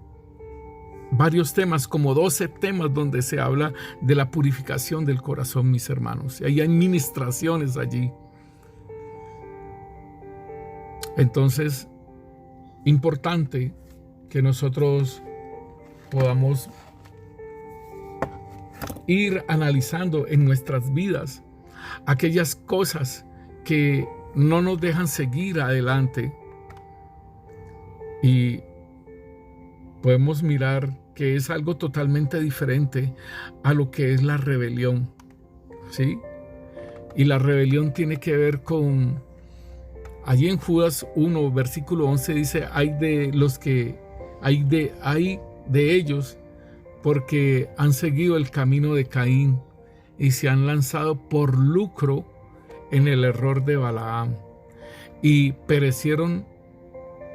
temas, como 12 temas donde se habla de la purificación del corazón, mis hermanos. Y ahí hay ministraciones allí. Entonces, importante que nosotros podamos ir analizando en nuestras vidas aquellas cosas que no nos dejan seguir adelante. Y podemos mirar que es algo totalmente diferente a lo que es la rebelión, ¿sí? Y la rebelión tiene que ver con, allí en Judas 1, versículo 11 dice, hay de ellos porque han seguido el camino de Caín y se han lanzado por lucro en el error de Balaam y perecieron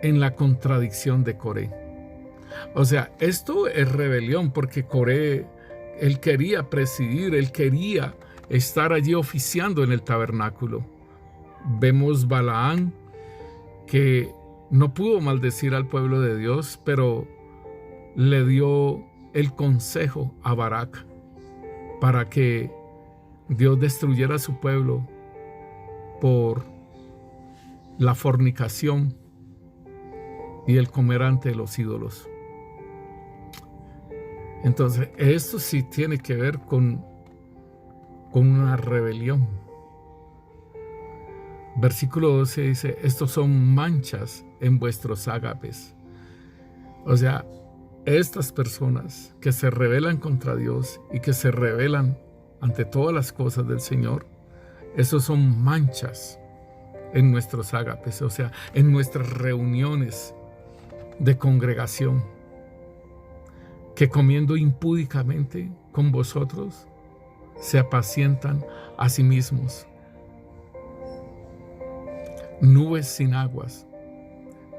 en la contradicción de Coré. O sea, esto es rebelión porque Coré, él quería presidir, él quería estar allí oficiando en el tabernáculo. Vemos Balaam que no pudo maldecir al pueblo de Dios, pero le dio el consejo a Barac para que Dios destruyera a su pueblo por la fornicación y el comer ante los ídolos. Entonces, esto sí tiene que ver con una rebelión. Versículo 12 dice, estos son manchas en vuestros ágapes. O sea, estas personas que se rebelan contra Dios y que se rebelan ante todas las cosas del Señor, esos son manchas en nuestros ágapes, o sea, en nuestras reuniones de congregación, que comiendo impúdicamente con vosotros, se apacientan a sí mismos. Nubes sin aguas.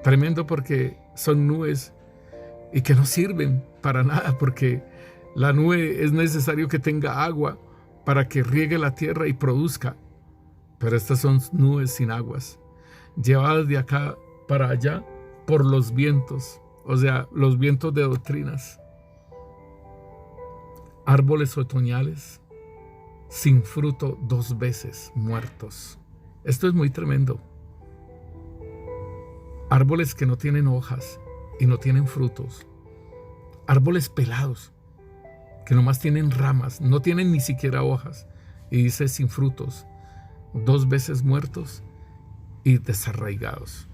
Tremendo porque son nubes y que no sirven para nada, porque la nube es necesario que tenga agua para que riegue la tierra y produzca. Pero estas son nubes sin aguas, llevadas de acá para allá por los vientos, o sea, los vientos de doctrinas. Árboles otoñales sin fruto 2 veces muertos. Esto es muy tremendo. Árboles que no tienen hojas y no tienen frutos. Árboles pelados que nomás tienen ramas, no tienen ni siquiera hojas. Y dice sin frutos, 2 veces muertos y desarraigados.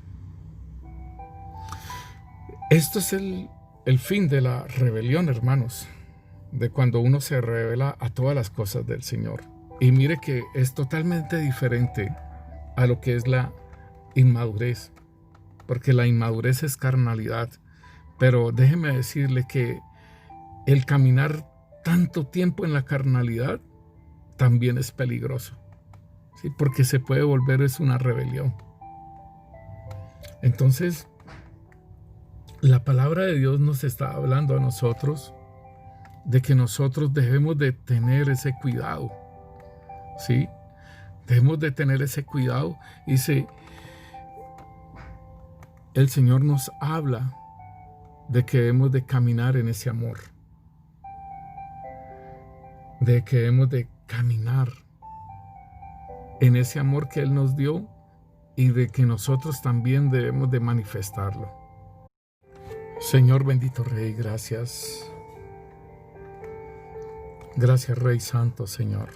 Esto es el fin de la rebelión, hermanos, de cuando uno se revela a todas las cosas del Señor. Y mire que es totalmente diferente a lo que es la inmadurez, porque la inmadurez es carnalidad, Pero déjeme decirle que el caminar tanto tiempo en la carnalidad también es peligroso, ¿sí? Porque se puede volver es una rebelión. Entonces, la palabra de Dios nos está hablando a nosotros de que nosotros debemos de tener ese cuidado, ¿sí? Debemos de tener ese cuidado. Dice, el Señor nos habla de que debemos de caminar en ese amor, de que debemos de caminar en ese amor que Él nos dio y de que nosotros también debemos de manifestarlo. Señor bendito Rey, gracias. Gracias, Rey Santo, Señor.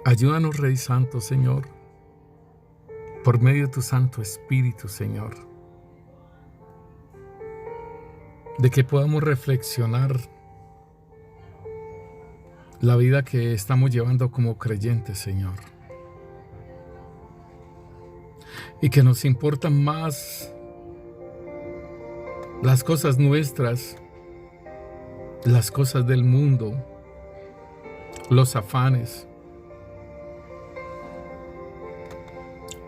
Ayúdanos, Rey Santo, Señor, por medio de tu Santo Espíritu, Señor, de que podamos reflexionar la vida que estamos llevando como creyentes, Señor, y que nos importan más las cosas nuestras, las cosas del mundo, los afanes.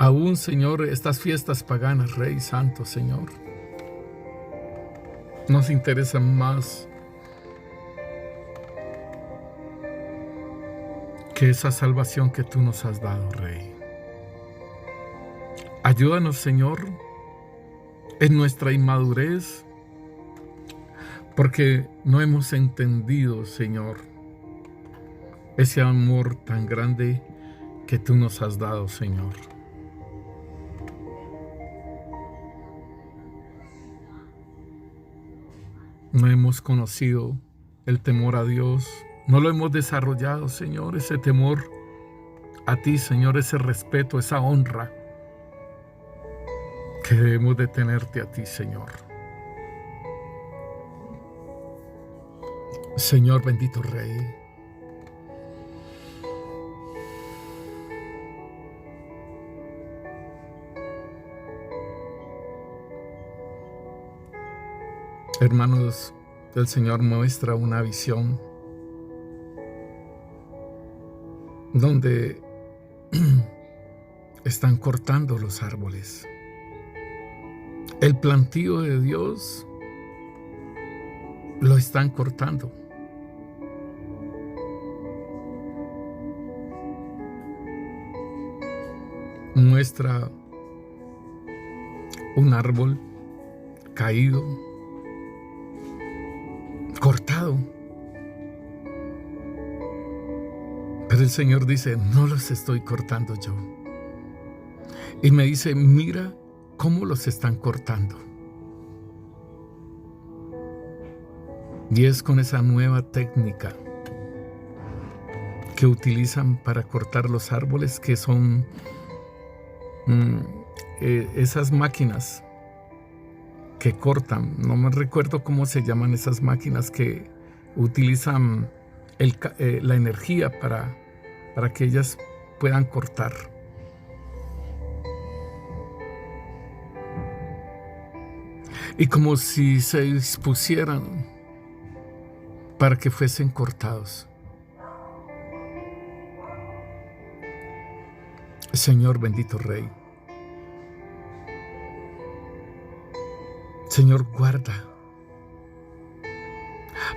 Aún, Señor, estas fiestas paganas, Rey Santo, Señor, nos interesan más que esa salvación que tú nos has dado, Rey. Ayúdanos, Señor, en nuestra inmadurez, porque no hemos entendido, Señor, ese amor tan grande que tú nos has dado, Señor. No hemos conocido el temor a Dios, no lo hemos desarrollado, Señor, ese temor a ti, Señor, ese respeto, esa honra que debemos de tenerte a ti, Señor. Señor bendito Rey, hermanos, el Señor muestra una visión donde están cortando los árboles. El plantío de Dios lo están cortando. Muestra un árbol caído, cortado. Pero el Señor dice, no los estoy cortando yo. Y me dice, mira cómo los están cortando. Y es con esa nueva técnica que utilizan para cortar los árboles, que son esas máquinas que cortan. No me recuerdo cómo se llaman esas máquinas que utilizan la energía para que ellas puedan cortar. Y como si se dispusieran para que fuesen cortados. Señor bendito Rey, Señor, guarda.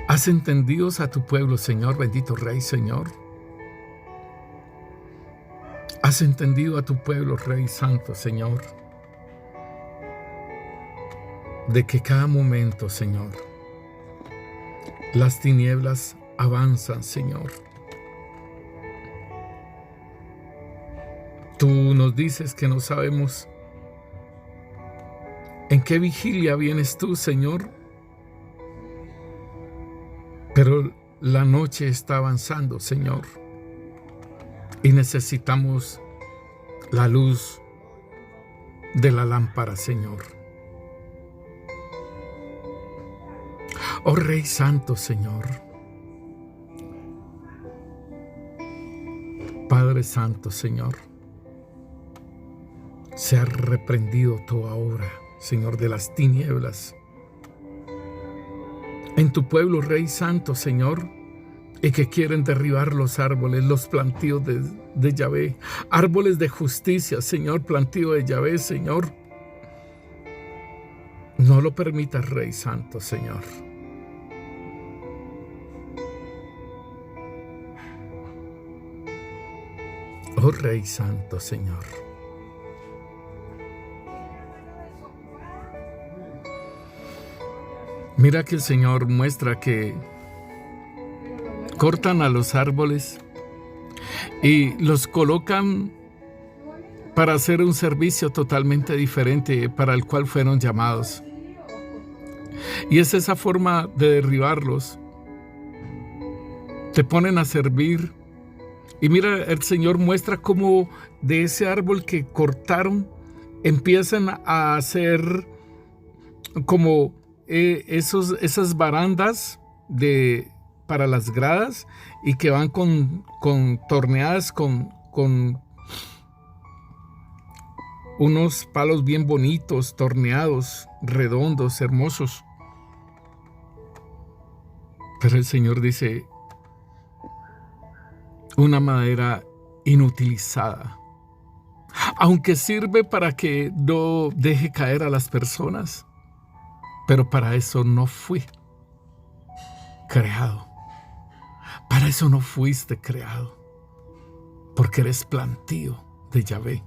Haz entendidos a tu pueblo, Señor bendito Rey, Señor. Haz entendido a tu pueblo, Rey Santo, Señor, de que cada momento, Señor, las tinieblas avanzan, Señor. Tú nos dices que no sabemos en qué vigilia vienes tú, Señor, pero la noche está avanzando, Señor, y necesitamos la luz de la lámpara, Señor. Oh Rey Santo, Señor, Padre Santo, Señor, sea reprendido toda obra, Señor, de las tinieblas. En tu pueblo, Rey Santo, Señor, y que quieren derribar los árboles, los plantíos de Yahvé, árboles de justicia, Señor, plantío de Yahvé, Señor. No lo permitas, Rey Santo, Señor. Oh Rey Santo, Señor. Mira que el Señor muestra que cortan a los árboles y los colocan para hacer un servicio totalmente diferente para el cual fueron llamados. Y es esa forma de derribarlos. Te ponen a servir. Y mira, el Señor muestra cómo de ese árbol que cortaron empiezan a hacer como esas barandas para las gradas, y que van con torneadas con unos palos bien bonitos, torneados, redondos, hermosos. Pero el Señor dice, una madera inutilizada, aunque sirve para que no deje caer a las personas, pero para eso no fui creado. Para eso no fuiste creado, porque eres plantío de Yahvé.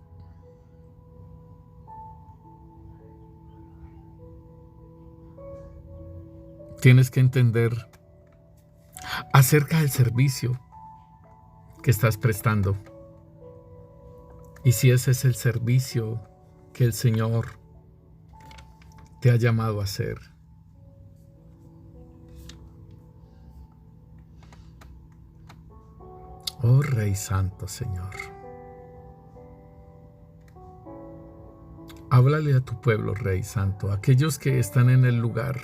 Tienes que entender acerca del servicio que estás prestando, y si ese es el servicio que el Señor te ha llamado a hacer. Oh Rey Santo, Señor, háblale a tu pueblo, Rey Santo, aquellos que están en el lugar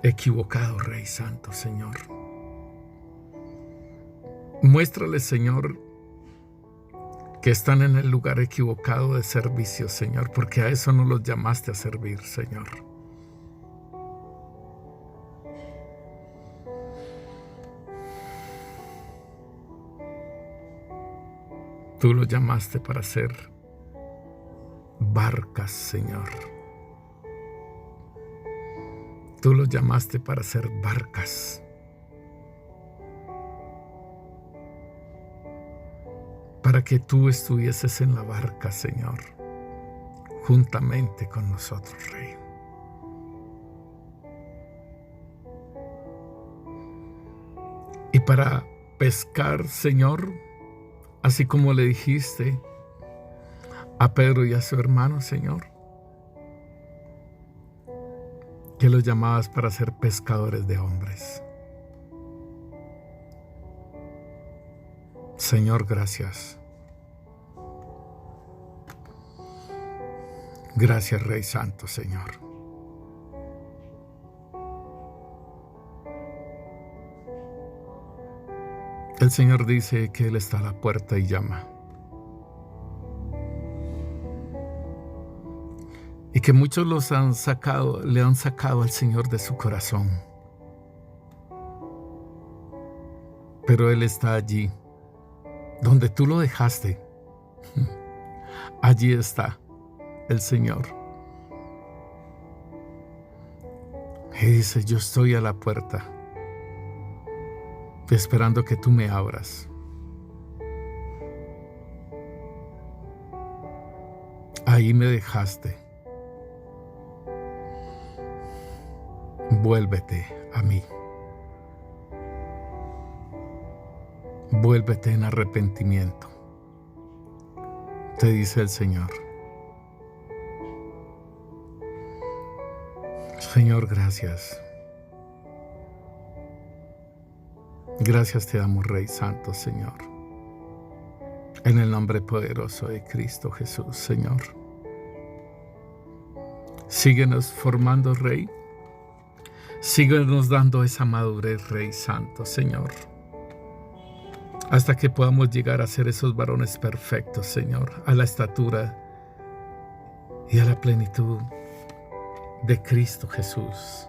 equivocado, Rey Santo, Señor. Muéstrales, Señor, que están en el lugar equivocado de servicio, Señor, porque a eso no los llamaste a servir, Señor. Tú los llamaste para ser barcas, Señor. Tú los llamaste para ser barcas. Para que tú estuvieses en la barca, Señor, juntamente con nosotros, Rey. Y para pescar, Señor, así como le dijiste a Pedro y a su hermano, Señor, que los llamabas para ser pescadores de hombres. Señor, gracias. Gracias, Rey Santo, Señor. El Señor dice que Él está a la puerta y llama. Y que muchos le han sacado al Señor de su corazón. Pero Él está allí, donde tú lo dejaste. Allí está el Señor. Y dice, yo estoy a la puerta, esperando que tú me abras. Ahí me dejaste. Vuélvete a mí. Vuélvete en arrepentimiento, te dice el Señor. Señor, gracias. Gracias te damos, Rey Santo, Señor. En el nombre poderoso de Cristo Jesús, Señor. Síguenos formando, Rey. Síguenos dando esa madurez, Rey Santo, Señor. Hasta que podamos llegar a ser esos varones perfectos, Señor, a la estatura y a la plenitud de Cristo Jesús.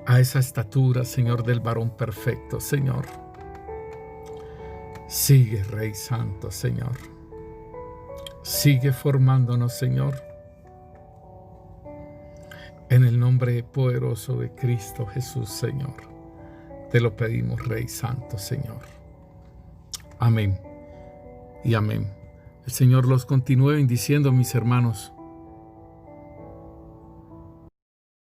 A esa estatura, Señor, del varón perfecto, Señor. Sigue, Rey Santo, Señor. Sigue formándonos, Señor. En el nombre poderoso de Cristo Jesús, Señor. Te lo pedimos, Rey Santo, Señor. Amén y amén. El Señor los continúe bendiciendo, mis hermanos.